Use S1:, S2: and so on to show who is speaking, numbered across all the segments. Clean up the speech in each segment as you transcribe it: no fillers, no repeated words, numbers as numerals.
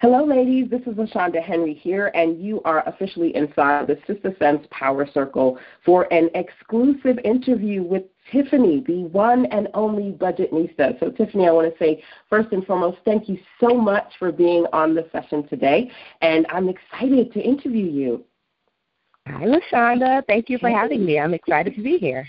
S1: Hello, ladies. This is LaShanda Henry here, and you are officially inside the Sister Sense Power Circle for an exclusive interview with Tiffany, the one and only Budgetnista. So, Tiffany, I want to say, first and foremost, thank you so much for being on the session today, and I'm excited to interview you.
S2: Hi, LaShanda. Thank you for having me. I'm excited to be here.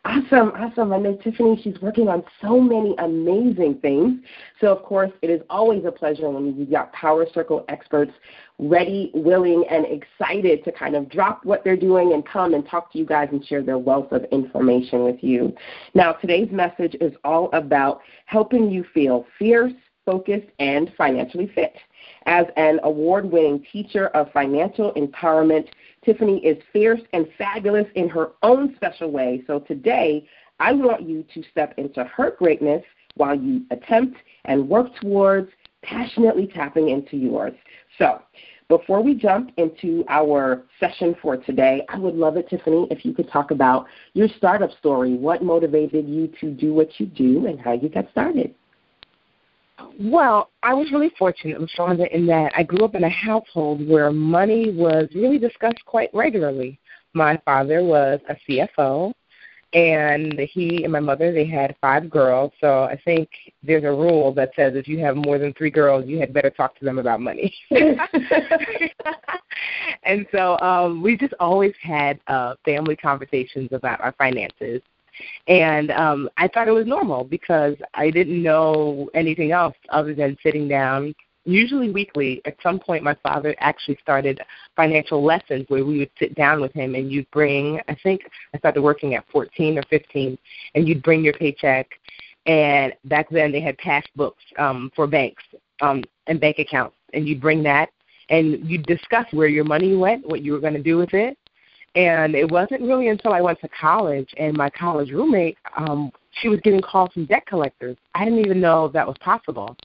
S1: Awesome. I know Tiffany, she's working on so many amazing things. So, of course, it is always a pleasure when you've got Power Circle experts ready, willing, and excited to kind of drop what they're doing and come and talk to you guys and share their wealth of information with you. Now, today's message is all about helping you feel fierce, focused, and financially fit. As an award-winning teacher of financial empowerment, Tiffany is fierce and fabulous in her own special way. So today, I want you to step into her greatness while you attempt and work towards passionately tapping into yours. So before we jump into our session for today, I would love it, Tiffany, if you could talk about your startup story. What motivated you to do what you do and how you got started?
S2: Well, I was really fortunate, LaShanda, in that I grew up in a household where money was really discussed quite regularly. My father was a CFO, and he and my mother, they had 5 girls. So I think there's a rule that says if you have more than 3 girls, you had better talk to them about money. And so we just always had family conversations about our finances. And I thought it was normal because I didn't know anything else other than sitting down, usually weekly. At some point, my father actually started financial lessons where we would sit down with him and you'd bring, I think I started working at 14 or 15, and you'd bring your paycheck. And back then they had cash books for banks and bank accounts, and you'd bring that and you'd discuss where your money went, what you were going to do with it. And it wasn't really until I went to college and my college roommate, she was getting calls from debt collectors. I didn't even know that was possible.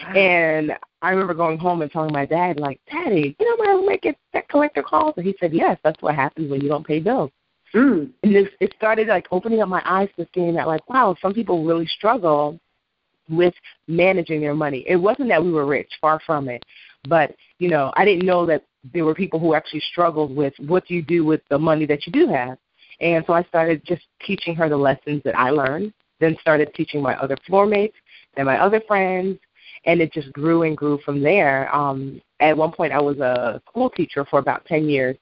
S2: Wow. And I remember going home and telling my dad, like, Daddy, you know my roommate gets debt collector calls? And he said, yes, that's what happens when you don't pay bills. And it started, like, opening up my eyes to seeing that, like, wow, some people really struggle with managing their money. It wasn't that we were rich, far from it. But, you know, I didn't know that there were people who actually struggled with what do you do with the money that you do have. And so I started just teaching her the lessons that I learned, then started teaching my other floor mates and my other friends, and it just grew and grew from there. At one point I was a school teacher for about 10 years,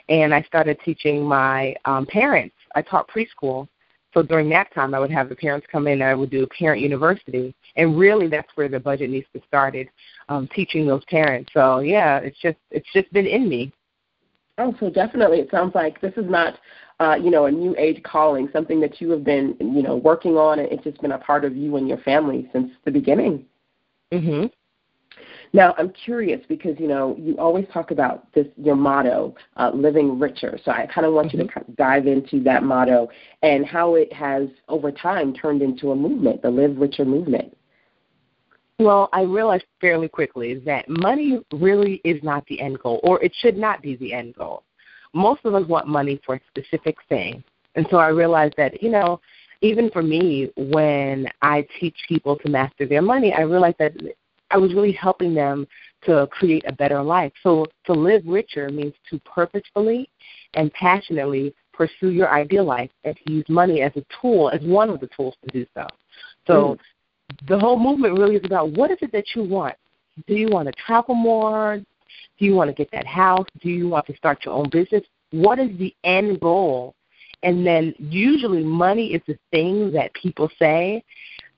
S2: and I started teaching my parents. I taught preschool. So during that time, I would have the parents come in and I would do a parent university. And really that's where the Budgetnista started, teaching those parents. So, yeah, it's just been in me.
S1: Oh, so definitely it sounds like this is not, a new age calling, something that you have been, working on, and it's just been a part of you and your family since the beginning.
S2: Mm-hmm.
S1: Now, I'm curious because, you always talk about this, your motto, living richer. So I kind of want you to dive into that motto and how it has, over time, turned into a movement, the Live Richer movement.
S2: Well, I realized fairly quickly that money really is not the end goal, or it should not be the end goal. Most of us want money for a specific thing. And so I realized that, even for me, when I teach people to master their money, I realized that I was really helping them to create a better life. So to live richer means to purposefully and passionately pursue your ideal life and to use money as a tool, as one of the tools to do so. So the whole movement really is about what is it that you want. Do you want to travel more? Do you want to get that house? Do you want to start your own business? What is the end goal? And then usually money is the thing that people say,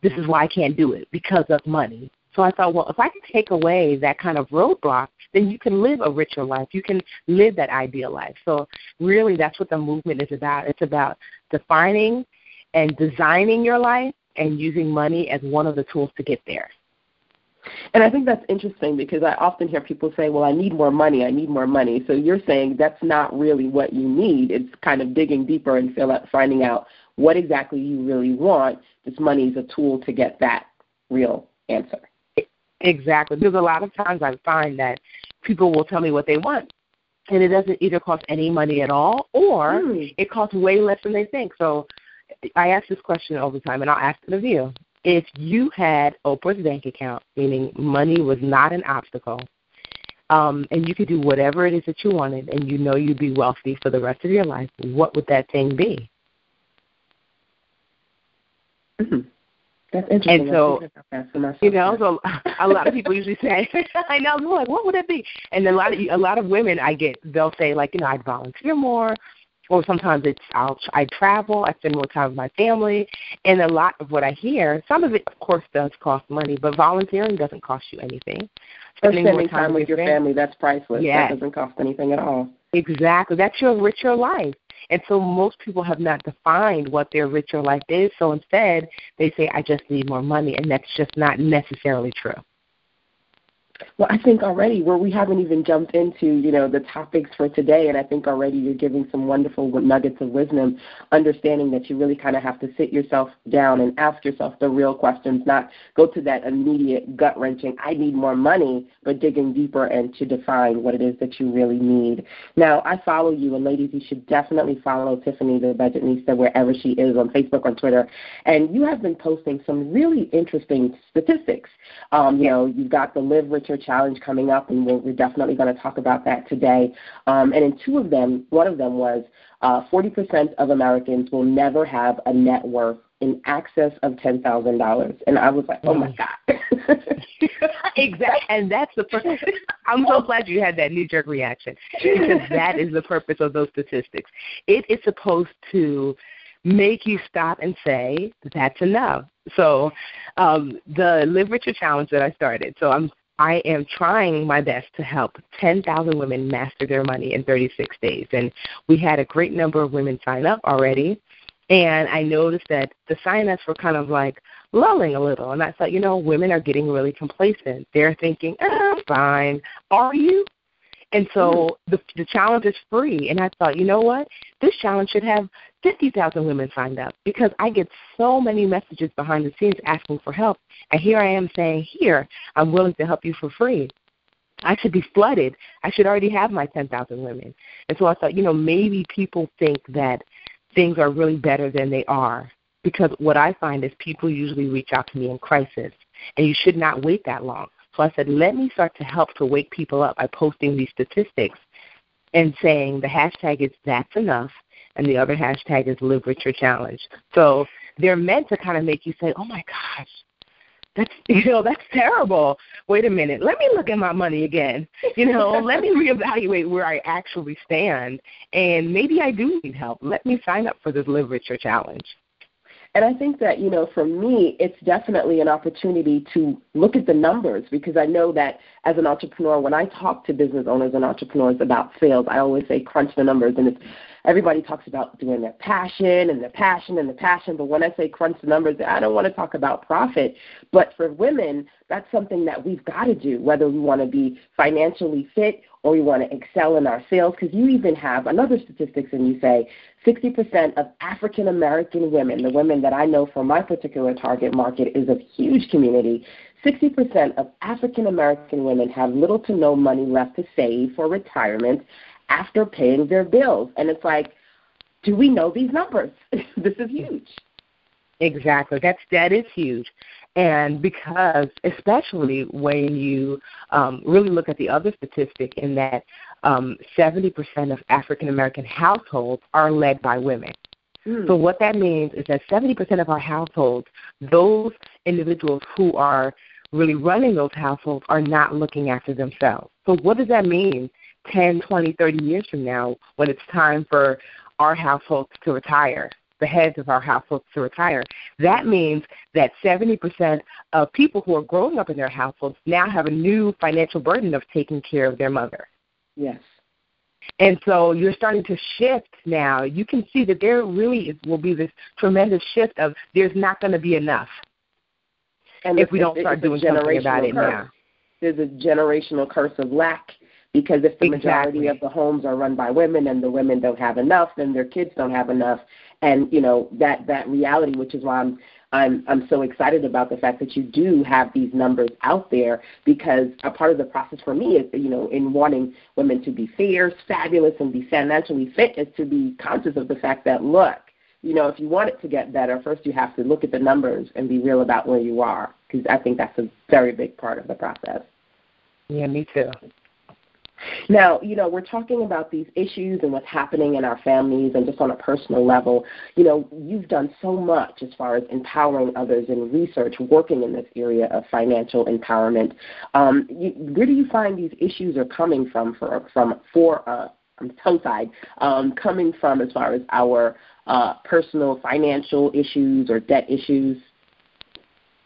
S2: this is why I can't do it, because of money. So I thought, well, if I can take away that kind of roadblock, then you can live a richer life. You can live that ideal life. So really that's what the movement is about. It's about defining and designing your life and using money as one of the tools to get there.
S1: And I think that's interesting because I often hear people say, well, I need more money. So you're saying that's not really what you need. It's kind of digging deeper and finding out what exactly you really want. This money is a tool to get that real answer.
S2: Exactly. Because a lot of times I find that people will tell me what they want, and it doesn't either cost any money at all or it costs way less than they think. So I ask this question all the time, and I'll ask it of you. if you had Oprah's bank account, meaning money was not an obstacle, and you could do whatever it is that you wanted, and you know you'd be wealthy for the rest of your life, what would that thing be?
S1: Mm-hmm. That's interesting.
S2: And so, so a lot of people usually say, I know, I'm like, what would that be? And a lot of women they'll say, like, I'd volunteer more, or sometimes it's I travel, I spend more time with my family, and a lot of what I hear, some of it, of course, does cost money, but volunteering doesn't cost you anything.
S1: Spending more time with your family, that's priceless. Yes. That doesn't cost anything at all.
S2: Exactly. That's your richer life. And so most people have not defined what their richer life is, so instead they say, I just need more money, and that's just not necessarily true.
S1: Well, I think already we haven't even jumped into, the topics for today, and I think already you're giving some wonderful nuggets of wisdom, understanding that you really kind of have to sit yourself down and ask yourself the real questions, not go to that immediate gut-wrenching, I need more money, but digging deeper and to define what it is that you really need. Now, I follow you, and ladies, you should definitely follow Tiffany, the Budgetnista, wherever she is, on Facebook, on Twitter, and you have been posting some really interesting statistics. You've got the Live Richer Challenge coming up, and we're definitely going to talk about that today. And in two of them, one of them was 40% of Americans will never have a net worth in excess of $10,000. And I was like, oh, my God.
S2: Exactly. And that's the purpose. I'm so glad you had that knee-jerk reaction, because that is the purpose of those statistics. It is supposed to make you stop and say, that's enough. So the Live Richer Challenge that I started, so I am trying my best to help 10,000 women master their money in 36 days. And we had a great number of women sign up already. And I noticed that the sign-ups were kind of like lulling a little. And I thought, women are getting really complacent. They're thinking, I'm fine. Are you? And so the challenge is free. And I thought, you know what? This challenge should have 50,000 women signed up, because I get so many messages behind the scenes asking for help. And here I am saying, here, I'm willing to help you for free. I should be flooded. I should already have my 10,000 women. And so I thought, maybe people think that things are really better than they are, because what I find is people usually reach out to me in crisis, and you should not wait that long. So I said, let me start to help to wake people up by posting these statistics and saying the hashtag is that's enough, and the other hashtag is Live Richer Challenge. So they're meant to kind of make you say, oh, my gosh, that's terrible. Wait a minute. Let me look at my money again. Let me reevaluate where I actually stand, and maybe I do need help. Let me sign up for this Live Richer Challenge.
S1: And I think that, for me, it's definitely an opportunity to look at the numbers, because I know that as an entrepreneur, when I talk to business owners and entrepreneurs about sales, I always say crunch the numbers. And everybody talks about doing their passion and their passion and the passion. But when I say crunch the numbers, I don't want to talk about profit. But for women, that's something that we've got to do, whether we want to be financially fit or we want to excel in our sales, because you even have another statistics, and you say 60% of African-American women, the women that I know from my particular target market is a huge community, 60% of African-American women have little to no money left to save for retirement after paying their bills. And it's like, do we know these numbers? This is huge.
S2: Exactly. That is huge. And because, especially when you really look at the other statistic, in that 70% of African-American households are led by women. So what that means is that 70% of our households, those individuals who are really running those households, are not looking after themselves. So what does that mean 10, 20, 30 years from now, when it's time for our households to retire, the heads of our households to retire? That means that 70% of people who are growing up in their households now have a new financial burden of taking care of their mother.
S1: Yes.
S2: And so you're starting to shift now. You can see that there really will be this tremendous shift of there's not going to be enough, and if we don't start doing something about it now.
S1: There's a generational curse of lack, because if the majority of the homes are run by women and the women don't have enough, then their kids don't have enough. And, that reality, which is why I'm so excited about the fact that you do have these numbers out there, because a part of the process for me is, in wanting women to be fierce, fabulous, and be financially fit, is to be conscious of the fact that, look, if you want it to get better, first you have to look at the numbers and be real about where you are, because I think that's a very big part of the process.
S2: Yeah, me too.
S1: Now, we're talking about these issues and what's happening in our families and just on a personal level. You've done so much as far as empowering others in research, working in this area of financial empowerment. Where do you find these issues are coming from I'm tongue-tied, coming from as far as our personal financial issues or debt issues?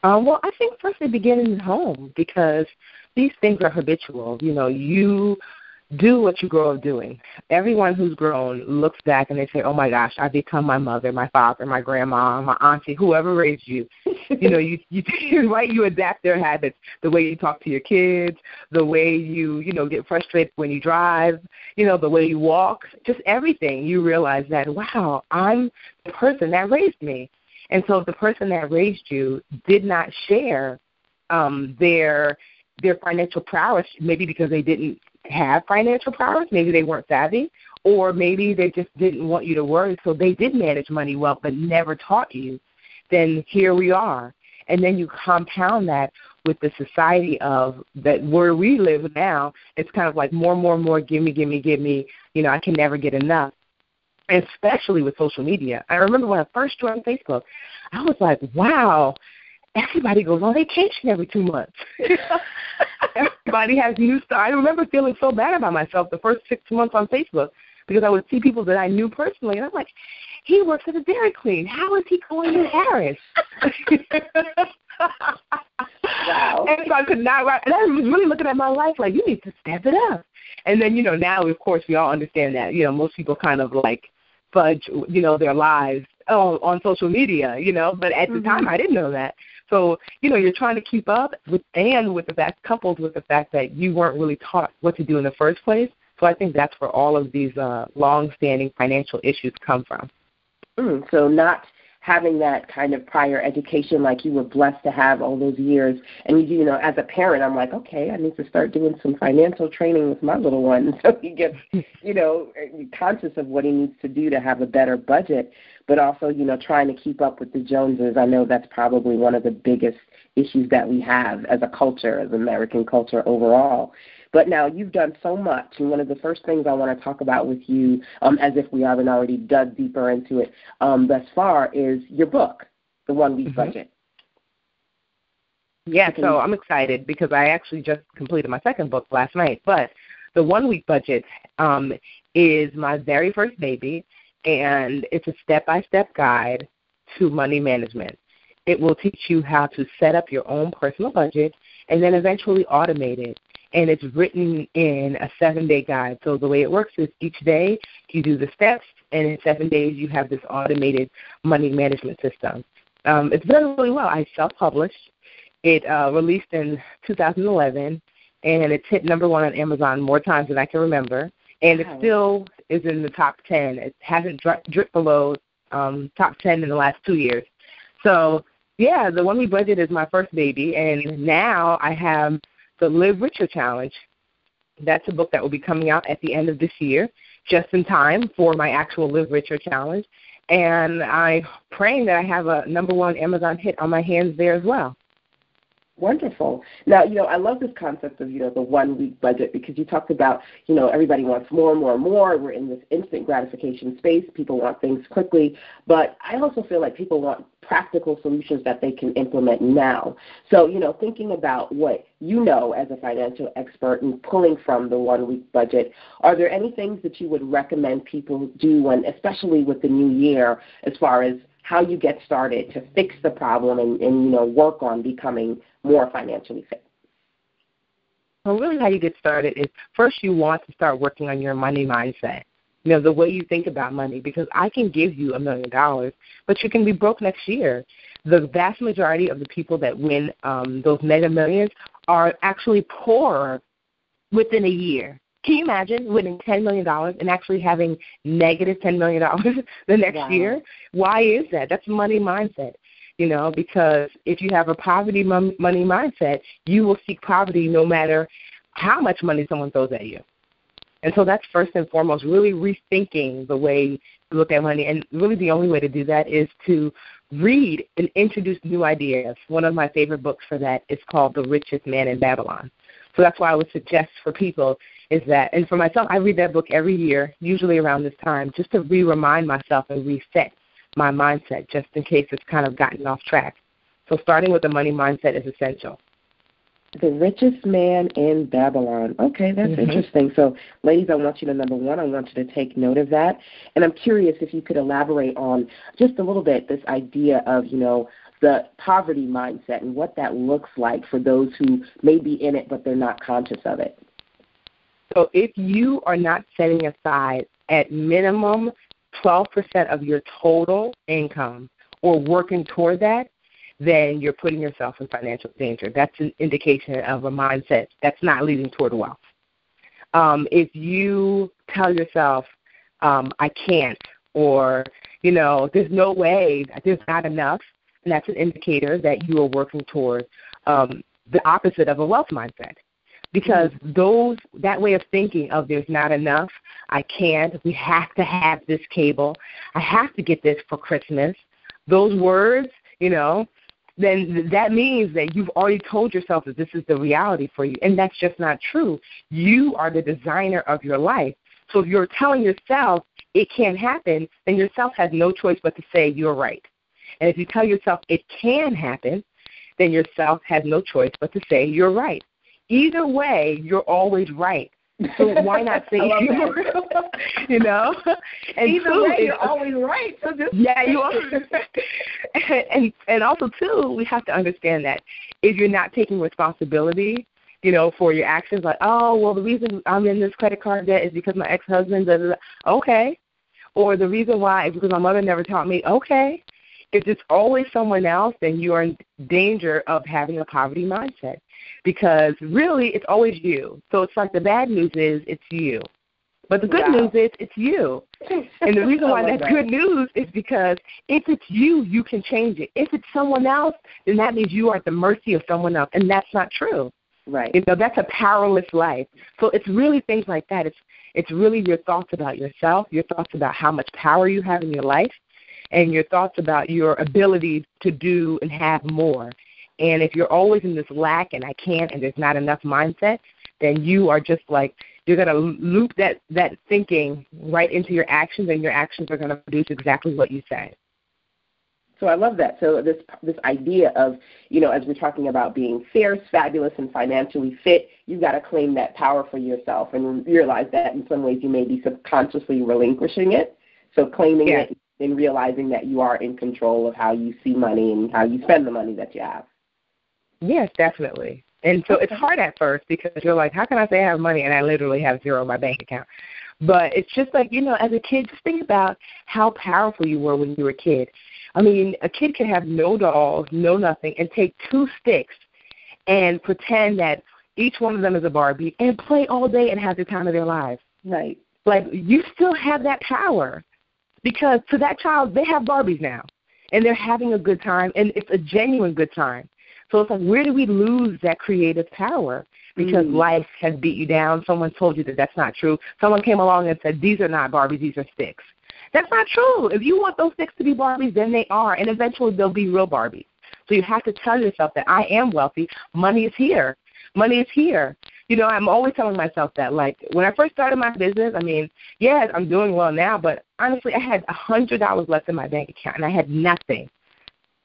S2: Well, I think first they begin in home, because these things are habitual. You do what you grow up doing. Everyone who's grown looks back and they say, oh, my gosh, I've become my mother, my father, my grandma, my auntie, whoever raised you. You adapt their habits, the way you talk to your kids, the way you get frustrated when you drive, the way you walk, just everything. You realize that, wow, I'm the person that raised me. And so if the person that raised you did not share their financial prowess, maybe because they didn't have financial prowess, maybe they weren't savvy, or maybe they just didn't want you to worry, so they did manage money well but never taught you, then here we are. And then you compound that with the society of that where we live now. It's kind of like more, give me, I can never get enough. Especially with social media. I remember when I first joined Facebook, I was like, wow, everybody goes on vacation every 2 months. Everybody has new stuff. I remember feeling so bad about myself the first 6 months on Facebook, because I would see people that I knew personally, and I'm like, he works at a Dairy Queen. How is he going to Harris?
S1: Wow.
S2: And so I could not write. And I was really looking at my life like, you need to step it up. And then, now, of course, we all understand that, most people kind of like fudge, their lives on social media, but at the time I didn't know that. So, you're trying to keep up coupled with the fact that you weren't really taught what to do in the first place. So I think that's where all of these long-standing financial issues come from.
S1: So not having that kind of prior education like you were blessed to have all those years. And, as a parent, I'm like, okay, I need to start doing some financial training with my little one so he gets, conscious of what he needs to do to have a better budget, but also, trying to keep up with the Joneses. I know that's probably one of the biggest issues that we have as a culture, as American culture overall. But now you've done so much, and one of the first things I want to talk about with you, as if we haven't already dug deeper into it thus far, is your book, The 1 Week Budget.
S2: Yeah, so I'm excited because I actually just completed my second book last night. But The 1 Week Budget is my very first baby, and it's a step-by-step guide to money management. It will teach you how to set up your own personal budget and then eventually automate it. And it's written in a 7-day guide. So the way it works is each day you do the steps, and in 7 days you have this automated money management system. It's done really well. I self-published. It released in 2011, and it's hit number 1 on Amazon more times than I can remember. And it still is in the top 10. It hasn't dripped below top 10 in the last 2 years. So, yeah, the 1 Week Budget is my first baby, and now I have the Live Richer Challenge. That's a book that will be coming out at the end of this year, just in time for my actual Live Richer Challenge. And I'm praying that I have a number 1 Amazon hit on my hands there as well.
S1: Wonderful. Now, I love this concept of, the 1 week budget, because you talked about, everybody wants more and more and more. We're in this instant gratification space. People want things quickly. But I also feel like people want practical solutions that they can implement now. So, thinking about what as a financial expert and pulling from the 1 week budget, are there any things that you would recommend people do, especially with the new year, as far as how you get started to fix the problem and work on becoming more financially fit?
S2: Well, really how you get started is first you want to start working on your money mindset, the way you think about money, because I can give you $1 million, but you can be broke next year. The vast majority of the people that win those mega millions are actually poorer within a year. Can you imagine winning $10 million and actually having negative $10 million the next year? Why is that? That's money mindset, because if you have a poverty money mindset, you will seek poverty no matter how much money someone throws at you. And so that's first and foremost, really rethinking the way you look at money. And really the only way to do that is to read and introduce new ideas. One of my favorite books for that is called The Richest Man in Babylon. So that's why I would suggest for people is that, and for myself, I read that book every year, usually around this time, just to remind myself and reset my mindset, just in case it's kind of gotten off track. So starting with the money mindset is essential.
S1: The Richest Man in Babylon. Okay, that's interesting. So, ladies, I want you to, number one, I want you to take note of that. And I'm curious if you could elaborate on just a little bit this idea of, the poverty mindset and what that looks like for those who may be in it but they're not conscious of it.
S2: So if you are not setting aside at minimum 12% of your total income or working toward that, then you're putting yourself in financial danger. That's an indication of a mindset that's not leading toward wealth. If you tell yourself, I can't, or, there's no way, there's not enough, and that's an indicator that you are working toward the opposite of a wealth mindset. Because that way of thinking of there's not enough, I can't, we have to have this cable, I have to get this for Christmas, those words, then that means that you've already told yourself that this is the reality for you, and that's just not true. You are the designer of your life. So if you're telling yourself it can't happen, then yourself has no choice but to say you're right. And if you tell yourself it can happen, then yourself has no choice but to say you're right. Either way, you're always right. So why not say you're right? And
S1: either way, you're always right. So just
S2: you are. and also, too, we have to understand that if you're not taking responsibility, for your actions, like, oh, well, the reason I'm in this credit card debt is because my ex-husband, okay. Or the reason why is because my mother never taught me, okay. If it's always someone else, then you are in danger of having a poverty mindset. Because really, it's always you. So it's like the bad news is it's you. But the good news is it's you. And the reason why that's good news is because if it's you, you can change it. If it's someone else, then that means you are at the mercy of someone else. And that's not true.
S1: Right.
S2: That's a powerless life. So it's really things like that. It's really your thoughts about yourself, your thoughts about how much power you have in your life, and your thoughts about your ability to do and have more. And if you're always in this lack and I can't and there's not enough mindset, then you are just like, you're going to loop that thinking right into your actions, and your actions are going to produce exactly what you say.
S1: So I love that. So this idea of, as we're talking about being fierce, fabulous, and financially fit, you've got to claim that power for yourself and realize that in some ways you may be subconsciously relinquishing it. So claiming it and realizing that you are in control of how you see money and how you spend the money that you have.
S2: Yes, definitely. And so it's hard at first because you're like, how can I say I have money and I literally have zero in my bank account? But it's just like, as a kid, just think about how powerful you were when you were a kid. I mean, a kid can have no dolls, no nothing, and take 2 sticks and pretend that each one of them is a Barbie and play all day and have the time of their lives.
S1: Right.
S2: Like, you still have that power because to that child, they have Barbies now, and they're having a good time, and it's a genuine good time. So it's like, where do we lose that creative power? Because life has beat you down. Someone told you that that's not true. Someone came along and said, these are not Barbies, these are sticks. That's not true. If you want those sticks to be Barbies, then they are, and eventually they'll be real Barbies. So you have to tell yourself that I am wealthy. Money is here. Money is here. I'm always telling myself that. Like, when I first started my business, yes, I'm doing well now, but honestly, I had $100 left in my bank account, and I had nothing.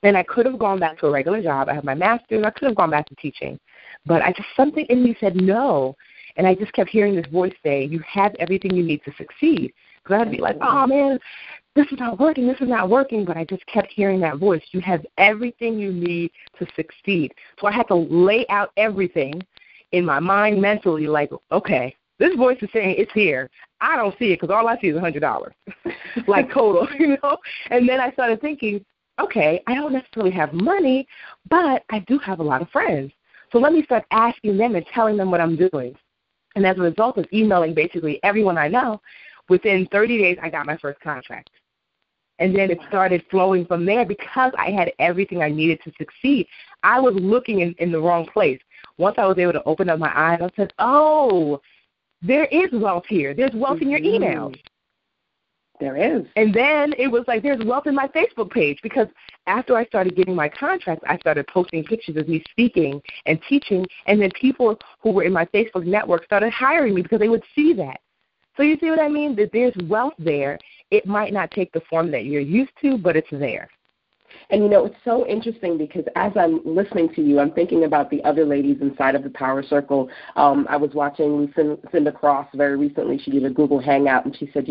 S2: And I could have gone back to a regular job. I have my master's. I could have gone back to teaching. But something in me said no. And I just kept hearing this voice say, you have everything you need to succeed. Because I'd be like, oh, man, this is not working. This is not working. But I just kept hearing that voice. You have everything you need to succeed. So I had to lay out everything in my mind mentally like, okay, this voice is saying it's here. I don't see it because all I see is $100, like total, And then I started thinking, okay, I don't necessarily have money, but I do have a lot of friends. So let me start asking them and telling them what I'm doing. And as a result of emailing basically everyone I know, within 30 days I got my first contract. And then it started flowing from there because I had everything I needed to succeed. I was looking in the wrong place. Once I was able to open up my eyes, I said, oh, there is wealth here. There's wealth in your emails.
S1: There is.
S2: And then it was like, there's wealth in my Facebook page, because after I started getting my contracts, I started posting pictures of me speaking and teaching, and then people who were in my Facebook network started hiring me because they would see that. So you see what I mean? That there's wealth there. It might not take the form that you're used to, but it's there.
S1: And, it's so interesting because as I'm listening to you, I'm thinking about the other ladies inside of the Power Circle. I was watching Lucinda Cross very recently. She did a Google Hangout, and she said,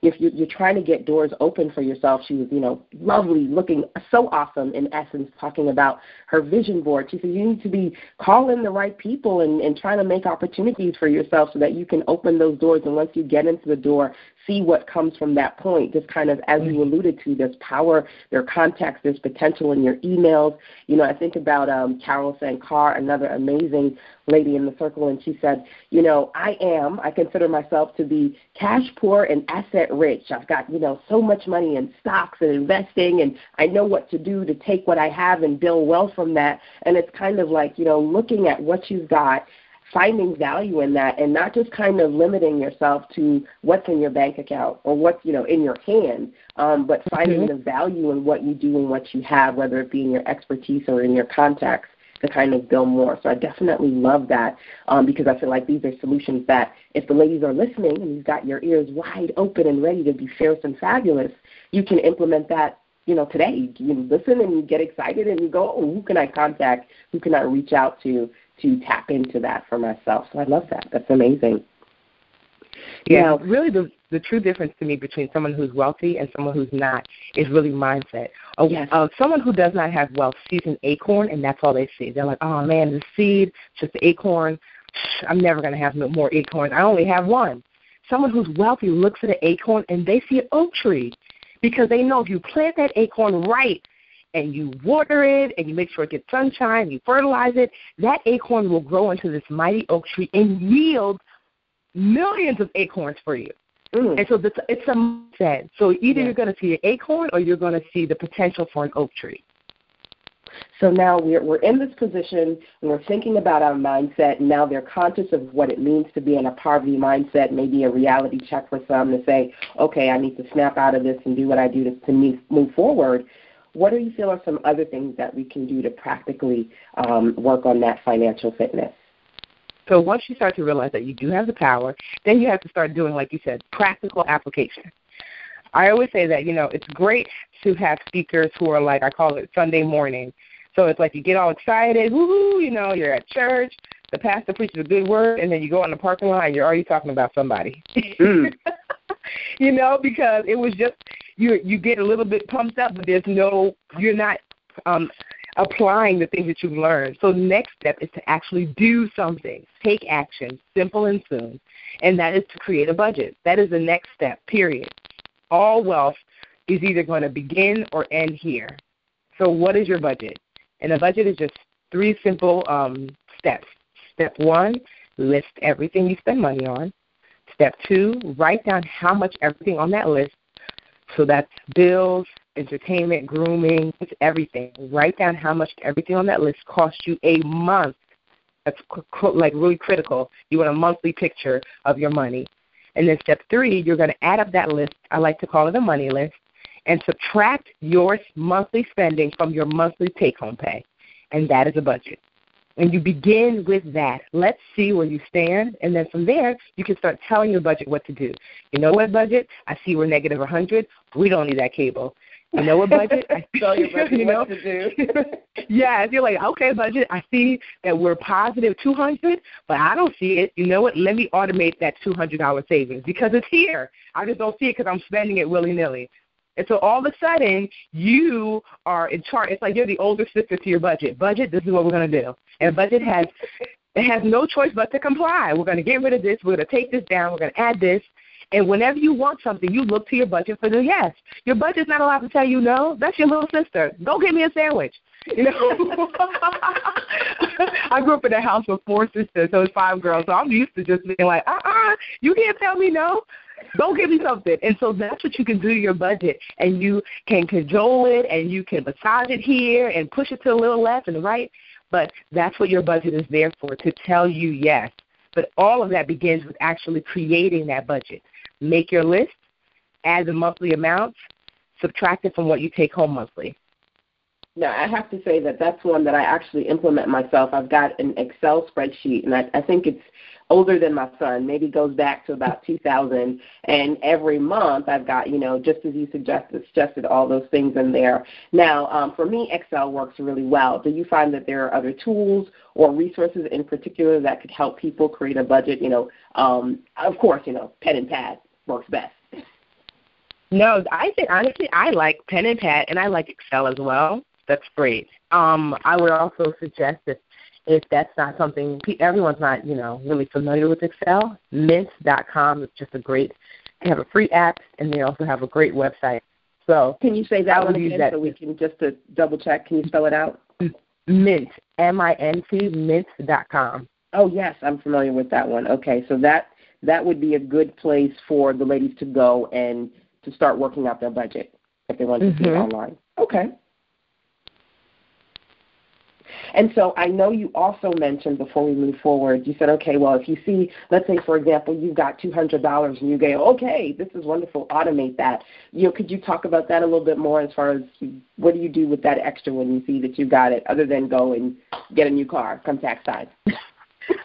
S1: if you're trying to get doors open for yourself, she was, lovely, looking so awesome, in essence, talking about her vision board. She said, you need to be calling the right people and trying to make opportunities for yourself so that you can open those doors. And once you get into the door, see what comes from that point. Just kind of, as you alluded to, there's power, there are contacts, there's potential in your emails. I think about Carol Sankar, another amazing lady in the circle, and she said, I consider myself to be cash poor and asset rich. I've got, so much money in stocks and investing, and I know what to do to take what I have and build wealth from that. And it's kind of like, looking at what you've got, finding value in that, and not just kind of limiting yourself to what's in your bank account or what's, in your hand, but finding the value in what you do and what you have, whether it be in your expertise or in your contacts, to kind of build more. So I definitely love that, because I feel like these are solutions that if the ladies are listening and you've got your ears wide open and ready to be fierce and fabulous, you can implement that today. You listen and you get excited and you go, oh, who can I contact? Who can I reach out to tap into that for myself? So I love that. That's amazing.
S2: Yeah, really the true difference to me between someone who's wealthy and someone who's not is really mindset. Someone who does not have wealth sees an acorn, and that's all they see. They're like, oh, man, the seed, just the acorn. I'm never going to have no more acorns. I only have one. Someone who's wealthy looks at an acorn, and they see an oak tree, because they know if you plant that acorn right and you water it and you make sure it gets sunshine, you fertilize it, that acorn will grow into this mighty oak tree and yield millions of acorns for you. And so it's a mindset. So either you're going to see an acorn or you're going to see the potential for an oak tree.
S1: So now we're in this position and we're thinking about our mindset, and now they're conscious of what it means to be in a poverty mindset, maybe a reality check for some to say, okay, I need to snap out of this and do what I do to move forward. What do you feel are some other things that we can do to practically work on that financial fitness?
S2: So once you start to realize that you do have the power, then you have to start doing, like you said, practical application. I always say that, it's great to have speakers who are like, I call it Sunday morning. So it's like you get all excited, woo-hoo, you're at church, the pastor preaches a good word, and then you go in the parking lot and you're already talking about somebody. Because it was just, you get a little bit pumped up, but you're not applying the things that you've learned. So the next step is to actually do something, take action, simple and soon, and that is to create a budget. That is the next step, period. All wealth is either going to begin or end here. So what is your budget? And a budget is just 3 simple steps. Step 1, list everything you spend money on. Step 2, write down how much everything on that list. So that's bills, entertainment, grooming, it's everything. Write down how much everything on that list costs you a month. That's really critical. You want a monthly picture of your money. And then step 3, you're going to add up that list. I like to call it a money list, and subtract your monthly spending from your monthly take-home pay. And that is a budget. And you begin with that. Let's see where you stand. And then from there, you can start telling your budget what to do. You know what, budget? I see we're negative 100. We don't need that cable. You know what, budget? I
S1: tell your budget what to do.
S2: Yes, you're like, okay, budget, I see that we're positive 200, but I don't see it. You know what? Let me automate that $200 savings because it's here. I just don't see it because I'm spending it willy-nilly. And so all of a sudden, you are in charge. It's like you're the older sister to your budget. Budget, this is what we're going to do. And budget has no choice but to comply. We're going to get rid of this. We're going to take this down. We're going to add this. And whenever you want something, you look to your budget for the yes. Your budget's not allowed to tell you no. That's your little sister. Go get me a sandwich. I grew up in a house with 4 sisters, so it's 5 girls. So I'm used to just being like, you can't tell me no. Go give me something. And so that's what you can do to your budget. And you can cajole it, and you can massage it here and push it to the little left and the right. But that's what your budget is there for, to tell you yes. But all of that begins with actually creating that budget. Make your list, add the monthly amounts, subtract it from what you take home monthly.
S1: Now, I have to say that that's one that I actually implement myself. I've got an Excel spreadsheet, and I think it's older than my son, maybe goes back to about 2000, and every month I've got, just as you suggested all those things in there. Now, for me, Excel works really well. Do you find that there are other tools or resources in particular that could help people create a budget? Of course, pen and pad works best.
S2: No, I think, honestly, I like pen and pad, and I like Excel as well. That's great. I would also suggest that if that's not something, everyone's not, really familiar with Excel, mint.com is just they have a free app, and they also have a great website. So
S1: can you say that one again so we can just to double check? Can you spell it out?
S2: Mint, M-I-N-T, mint.com.
S1: Oh, yes, I'm familiar with that one. Okay, so that would be a good place for the ladies to go and to start working out their budget if they want to see it online. Okay. And so I know you also mentioned before we move forward, you said, okay, well, if you see, let's say, for example, you've got $200 and you go, okay, this is wonderful, automate that. Could you talk about that a little bit more as far as what do you do with that extra when you see that you got it, other than go and get a new car come tax time?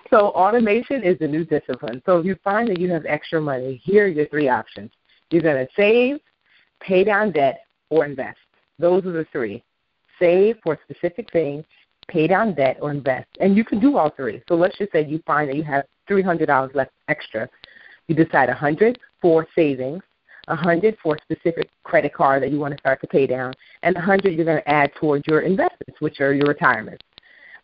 S2: So automation is the new discipline. So if you find that you have extra money, here are your three options. You're going to save, pay down debt, or invest. Those are the three. Save for a specific thing, pay down debt, or invest. And you can do all three. So let's just say you find that you have $300 left extra. You decide $100 for savings, $100 for a specific credit card that you want to start to pay down, and $100 you're going to add towards your investments, which are your retirement.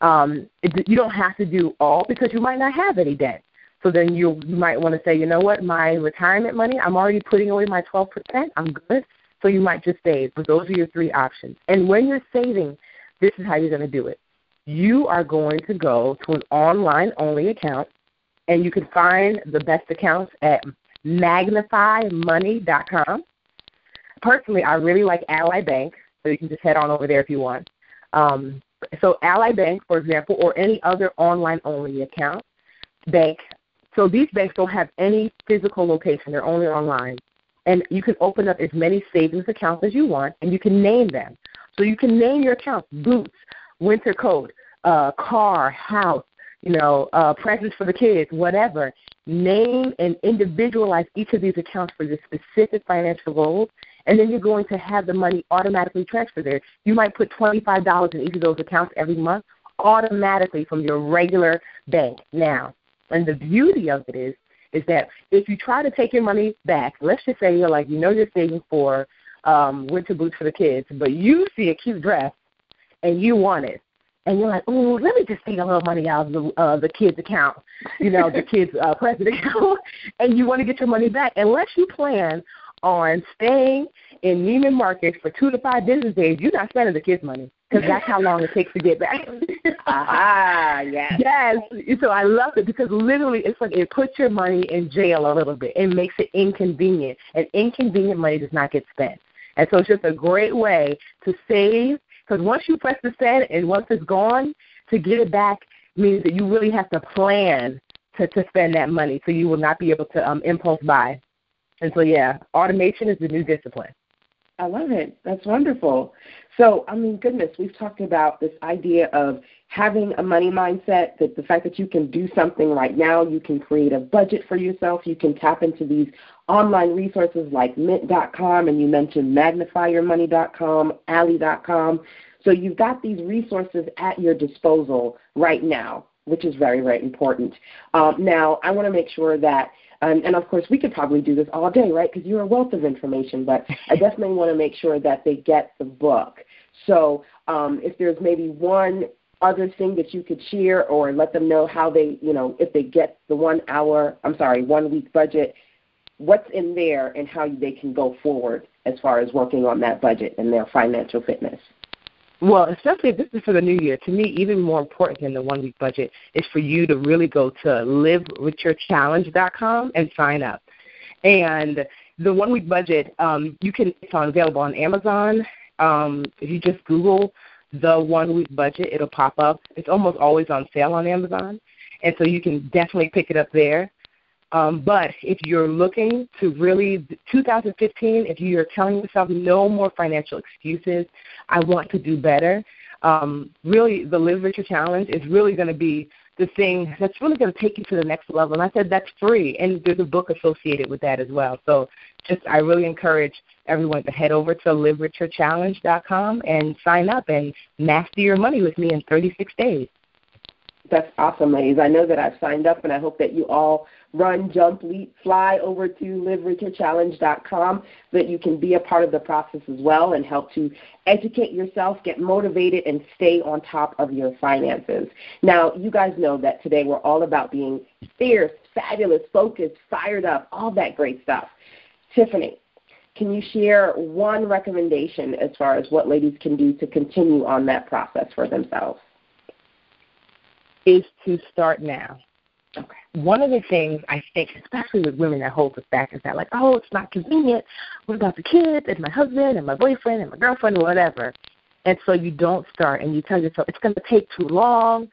S2: You don't have to do all because you might not have any debt. So then you might want to say, you know what, my retirement money, I'm already putting away my 12%. I'm good. So you might just save. But those are your three options. And when you're saving, this is how you're going to do it. You are going to go to an online-only account, and you can find the best accounts at magnifymoney.com. Personally, I really like Ally Bank, so you can just head on over there if you want. So Ally Bank, for example, or any other online-only account, bank. So these banks don't have any physical location. They're only online. And you can open up as many savings accounts as you want, and you can name them. So you can name your accounts, boots, winter coat, car, house, presents for the kids, whatever. Name and individualize each of these accounts for your specific financial goals, and then you're going to have the money automatically transferred there. You might put $25 in each of those accounts every month automatically from your regular bank now. And the beauty of it is that if you try to take your money back, let's just say you're saving for winter boots for the kids, but you see a cute dress and you want it. And you're like, oh, let me just take a little money out of the kids' account, the kids' present account, and you want to get your money back. Unless you plan on staying in Neiman Marcus for 2 to 5 business days, you're not spending the kids' money because that's how long it takes to get back.
S1: Yes.
S2: Yes. So I love it because literally it's like it puts your money in jail a little bit. It makes it inconvenient, and inconvenient money does not get spent. And so it's just a great way to save, because once you press the send and once it's gone, to get it back means that you really have to plan to spend that money, so you will not be able to impulse buy. And so, yeah, automation is the new discipline.
S1: I love it. That's wonderful. So, goodness, we've talked about this idea of having a money mindset, that the fact that you can do something right now, you can create a budget for yourself, you can tap into these online resources like mint.com, and you mentioned magnifyyourmoney.com, ally.com. So you've got these resources at your disposal right now, which is very, very important. Now, I want to make sure that and, of course, we could probably do this all day, right, because you're a wealth of information, but I definitely want to make sure that they get the book. So if there's maybe one other thing that you could share or let them know how they, if they get the 1 week budget, what's in there and how they can go forward as far as working on that budget and their financial fitness.
S2: Well, especially if this is for the new year, to me, even more important than the 1 week budget is for you to really go to livewithyourchallenge.com and sign up. And the 1 week budget, it's available on Amazon. If you just Google the 1 week budget, it'll pop up. It's almost always on sale on Amazon. And so you can definitely pick it up there. But if you're looking to really, 2015, if you're telling yourself no more financial excuses, I want to do better, really the Live Richer Challenge is really going to be the thing that's really going to take you to the next level. And I said that's free, and there's a book associated with that as well. So I really encourage everyone to head over to livericherchallenge.com and sign up and master your money with me in 36 days.
S1: That's awesome, ladies. I know that I've signed up, and I hope that you all run, jump, leap, fly over to livericherchallenge.com so that you can be a part of the process as well and help to educate yourself, get motivated, and stay on top of your finances. Now, you guys know that today we're all about being fierce, fabulous, focused, fired up, all that great stuff. Tiffany, can you share one recommendation as far as what ladies can do to continue on that process for themselves?
S2: Is to start now.
S1: Okay.
S2: One of the things I think, especially with women that hold us back, is that like, oh, it's not convenient. What about the kids and my husband and my boyfriend and my girlfriend or whatever? And so you don't start and you tell yourself it's going to take too long.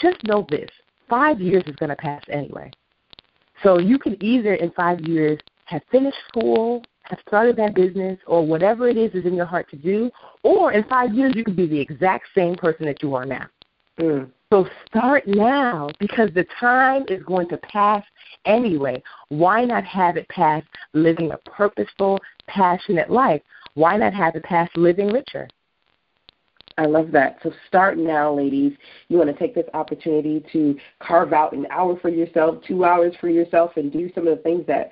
S2: Just know this, 5 years is going to pass anyway. So you can either in 5 years have finished school, have started that business, or whatever it is in your heart to do, or in 5 years you could be the exact same person that you are now. So start now because the time is going to pass anyway. Why not have it pass living a purposeful, passionate life? Why not have it pass living richer?
S1: I love that. So start now, ladies. You want to take this opportunity to carve out an hour for yourself, 2 hours for yourself, and do some of the things that,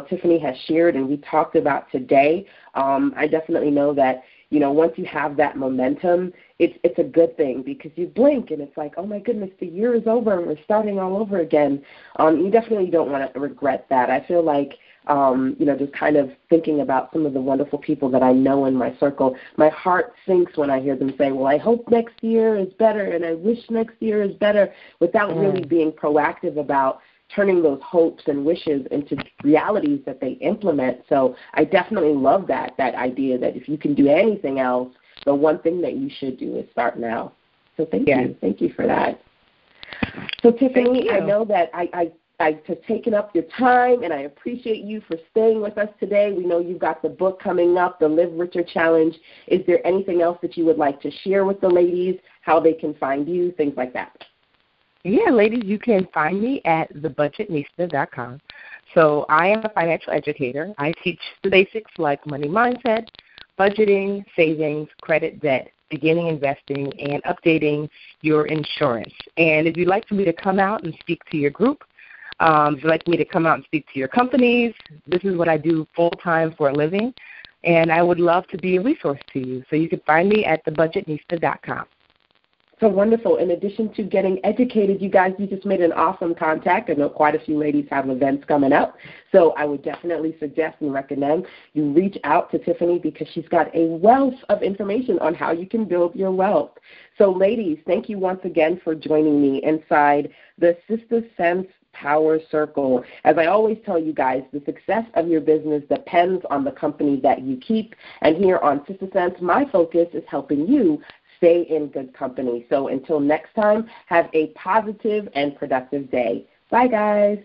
S1: Tiffany has shared and we talked about today. I definitely know that, once you have that momentum, it's a good thing because you blink and it's like, oh, my goodness, the year is over and we're starting all over again. You definitely don't want to regret that. I feel like, just kind of thinking about some of the wonderful people that I know in my circle, my heart sinks when I hear them say, well, I hope next year is better and I wish next year is better, without really being proactive about turning those hopes and wishes into realities that they implement. So I definitely love that idea that if you can do anything else, the one thing that you should do is start now. So thank you. Thank you for that. So Tiffany, I know that I have taken up your time, and I appreciate you for staying with us today. We know you've got the book coming up, the Live Richer Challenge. Is there anything else that you would like to share with the ladies, how they can find you, things like that?
S2: Yeah, ladies, you can find me at thebudgetnista.com. So I am a financial educator. I teach the basics like money mindset, budgeting, savings, credit, debt, beginning investing, and updating your insurance. And if you'd like for me to come out and speak to your group, if you'd like me to come out and speak to your companies, this is what I do full-time for a living, and I would love to be a resource to you. So you can find me at thebudgetnista.com.
S1: So wonderful. In addition to getting educated, you just made an awesome contact. I know quite a few ladies have events coming up. So I would definitely suggest and recommend you reach out to Tiffany because she's got a wealth of information on how you can build your wealth. So ladies, thank you once again for joining me inside the Sister Sense Power Circle. As I always tell you guys, the success of your business depends on the company that you keep. And here on Sister Sense, my focus is helping you stay in good company. So until next time, have a positive and productive day. Bye, guys.